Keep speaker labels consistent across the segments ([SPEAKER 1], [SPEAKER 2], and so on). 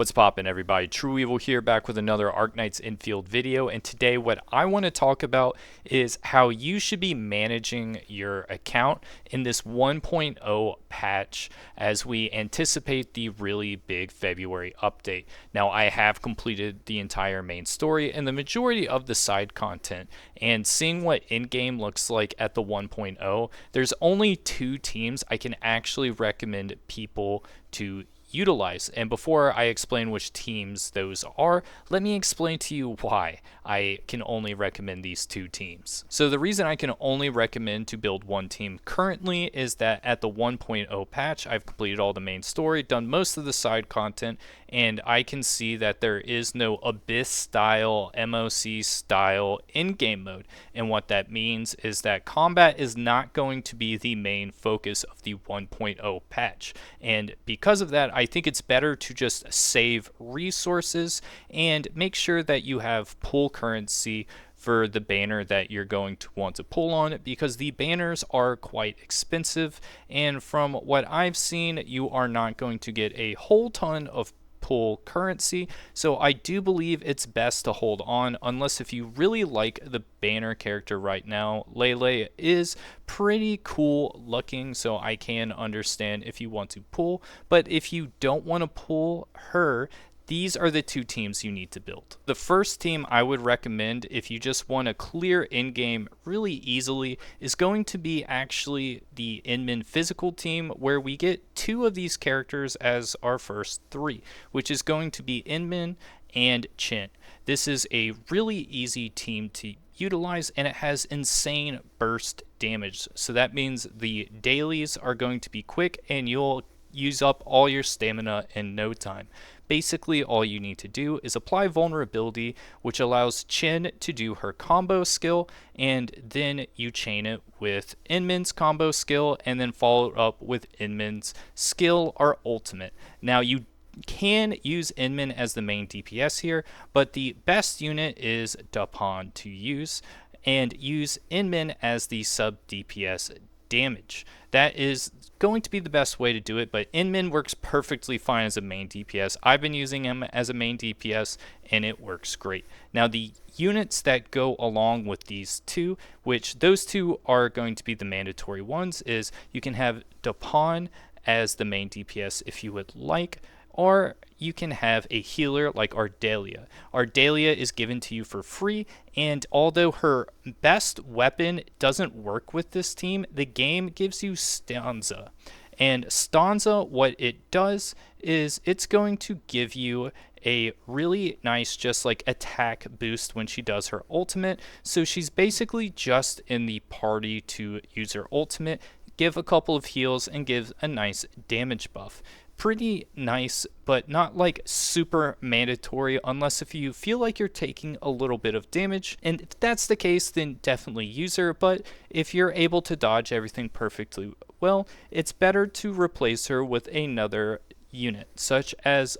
[SPEAKER 1] What's poppin', everybody? True Evil here, back with another Arknights Endfield video, and today what I want to talk about is how you should be managing your account in this 1.0 patch as we anticipate the really big February update. Now, I have completed the entire main story and the majority of the side content, and seeing what in-game looks like at the 1.0, there's only two teams I can actually recommend people to utilize. And before I explain which teams those are, let me explain to you why I can only recommend these two teams. So the reason I can only recommend to build one team currently is that at the 1.0 patch, I've completed all the main story, done most of the side content, and I can see that there is no Abyss style, MOC style in-game mode. And what that means is that combat is not going to be the main focus of the 1.0 patch. And because of that, I think it's better to just save resources and make sure that you have pull currency for the banner that you're going to want to pull on, because the banners are quite expensive, and from what I've seen, you are not going to get a whole ton of pull currency. So I do believe it's best to hold on, unless if you really like the banner character right now. Lele is pretty cool looking, so I can understand if you want to pull, but if you don't want to pull her, these are the two teams you need to build. The first team I would recommend if you just want to clear in-game really easily is going to be actually the Inman physical team, where we get two of these characters as our first three, which is going to be Inman and Chin. This is a really easy team to utilize, and it has insane burst damage. So that means the dailies are going to be quick and you'll use up all your stamina in no time. Basically, all you need to do is apply vulnerability, which allows Chin to do her combo skill, and then you chain it with Inman's combo skill, and then follow up with Inman's skill or ultimate. Now, you can use Inman as the main DPS here, but the best unit is Dapon to use, and use Inman as the sub DPS damage. That is going to be the best way to do it, but Inman works perfectly fine as a main DPS. I've been using him as a main DPS and it works great. Now, the units that go along with these two, which those two are going to be the mandatory ones, is you can have Dapon as the main DPS if you would like, or you can have a healer like Ardelia. Ardelia is given to you for free, and although her best weapon doesn't work with this team, the game gives you Stanza. And Stanza, what it does is it's going to give you a really nice just like attack boost when she does her ultimate. So she's basically just in the party to use her ultimate, give a couple of heals, and give a nice damage buff. Pretty nice, but not like super mandatory unless if you feel like you're taking a little bit of damage. And if that's the case, then definitely use her. But if you're able to dodge everything perfectly well, it's better to replace her with another unit, such as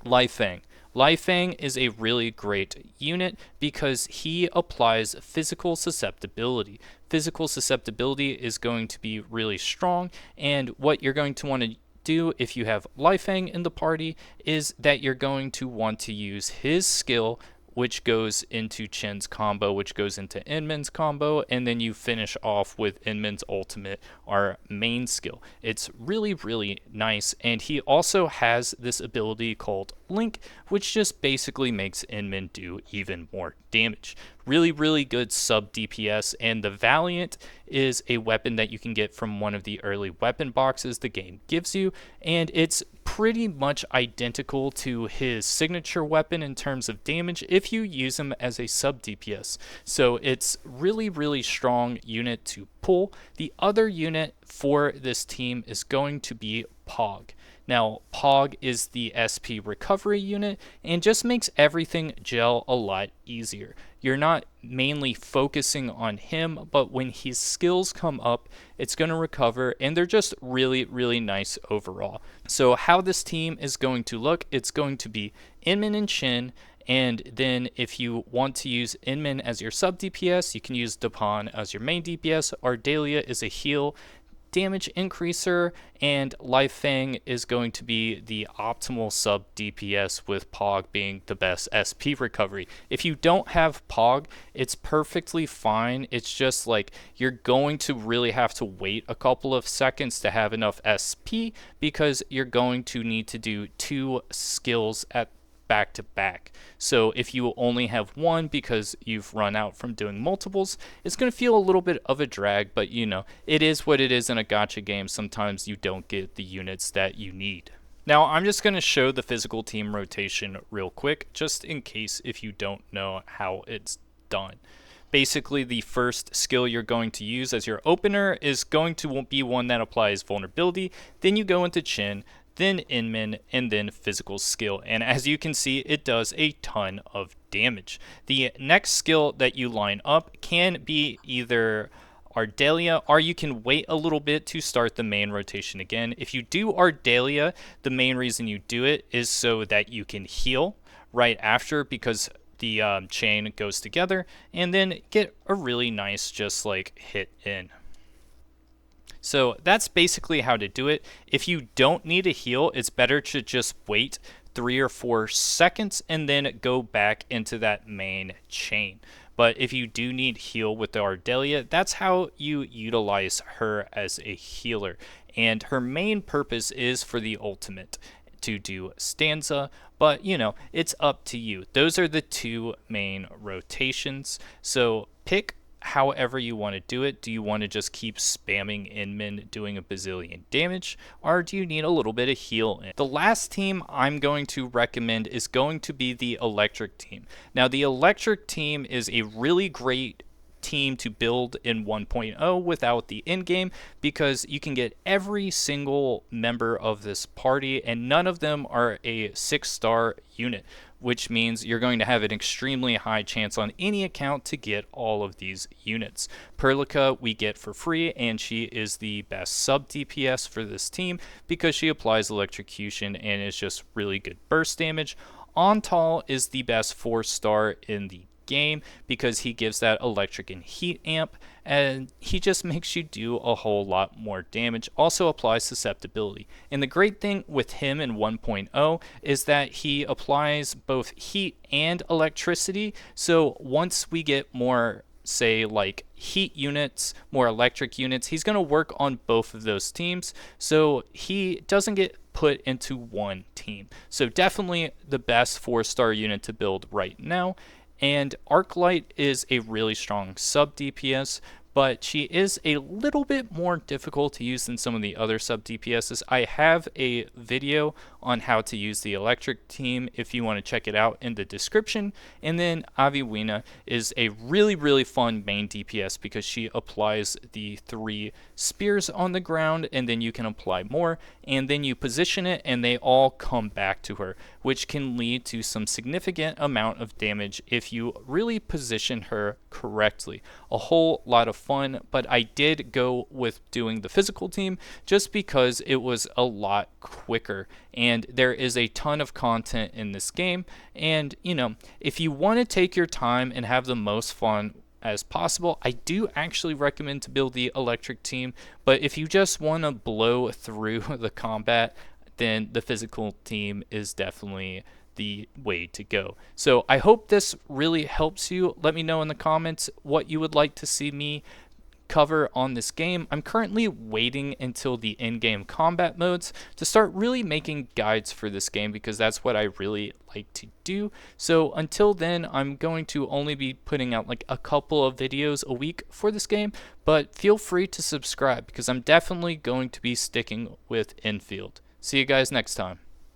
[SPEAKER 1] Lai Feng. Lai Feng is a really great unit because he applies physical susceptibility. Physical susceptibility is going to be really strong, and what you're going to want to do if you have Lai Feng in the party is that you're going to want to use his skill, which goes into Chin's combo, which goes into Inman's combo, and then you finish off with Inman's ultimate, our main skill. It's really, really nice, and he also has this ability called Link, which just basically makes Inman do even more damage. Really, really good sub DPS, and the Valiant is a weapon that you can get from one of the early weapon boxes the game gives you, and it's pretty much identical to his signature weapon in terms of damage if you use him as a sub DPS. So it's really, really strong unit to pull. The other unit for this team is going to be Pog. Now, Pog is the SP recovery unit and just makes everything gel a lot easier. You're not mainly focusing on him, but when his skills come up, it's going to recover, and they're just really, really nice overall. So how this team is going to look, it's going to be Inman and Chin, and then if you want to use Inman as your sub DPS, you can use Dapon as your main DPS. Ardelia is a heal. damage increaser, and Life Fang is going to be the optimal sub DPS, with Pog being the best SP recovery. If you don't have Pog, it's perfectly fine. It's just like you're going to really have to wait a couple of seconds to have enough SP, because you're going to need to do 2 skills at back to back. So if you only have one because you've run out from doing multiples, it's going to feel a little bit of a drag, but you know, it is what it is in a gacha game. Sometimes you don't get the units that you need. Now I'm just going to show the physical team rotation real quick, just in case if you don't know how it's done. Basically, the first skill you're going to use as your opener is going to be one that applies vulnerability. Then you go into Chin, then Inmin, and then physical skill. And as you can see, it does a ton of damage. The next skill that you line up can be either Ardelia, or you can wait a little bit to start the main rotation again. If you do Ardelia, the main reason you do it is so that you can heal right after, because the chain goes together, and then get a really nice just like hit in. So that's basically how to do it. If you don't need a heal, it's better to just wait 3 or 4 seconds and then go back into that main chain. But if you do need heal with the Ardelia, that's how you utilize her as a healer. And her main purpose is for the ultimate, to do stanza, but you know, it's up to you. Those are the 2 main rotations. So pick however you want to do it. Do you want to just keep spamming Inmin doing a bazillion damage, or do you need a little bit of heal in? The last team I'm going to recommend is going to be the electric team. Now the electric team is a really great team to build in 1.0 without the endgame, because you can get every single member of this party and none of them are a 6-star unit, which means you're going to have an extremely high chance on any account to get all of these units. Perlica we get for free, and she is the best sub DPS for this team because she applies electrocution and is just really good burst damage. Ontal is the best 4-star in the game because he gives that electric and heat amp, and he just makes you do a whole lot more damage. Also applies susceptibility, and the great thing with him in 1.0 is that he applies both heat and electricity. So once we get more, say like heat units, more electric units, he's going to work on both of those teams, so he doesn't get put into one team. So definitely the best 4-star unit to build right now. And Arknight is a really strong sub DPS, but she is a little bit more difficult to use than some of the other sub DPSs. I have a video on how to use the electric team if you want to check it out in the description. And then Aviwina is a really fun main DPS because she applies the 3 spears on the ground, and then you can apply more, and then you position it and they all come back to her, which can lead to some significant amount of damage if you really position her correctly. A whole lot of fun, but I did go with doing the physical team just because it was a lot quicker, and there is a ton of content in this game. And you know, if you want to take your time and have the most fun as possible, I do actually recommend to build the electric team. But if you just want to blow through the combat, then the physical team is definitely the way to go. So I hope this really helps you. Let me know in the comments what you would like to see me cover on this game. I'm currently waiting until the in-game combat modes to start really making guides for this game because that's what I really like to do. So until then, I'm going to only be putting out like a couple of videos a week for this game, but feel free to subscribe because I'm definitely going to be sticking with Endfield. See you guys next time.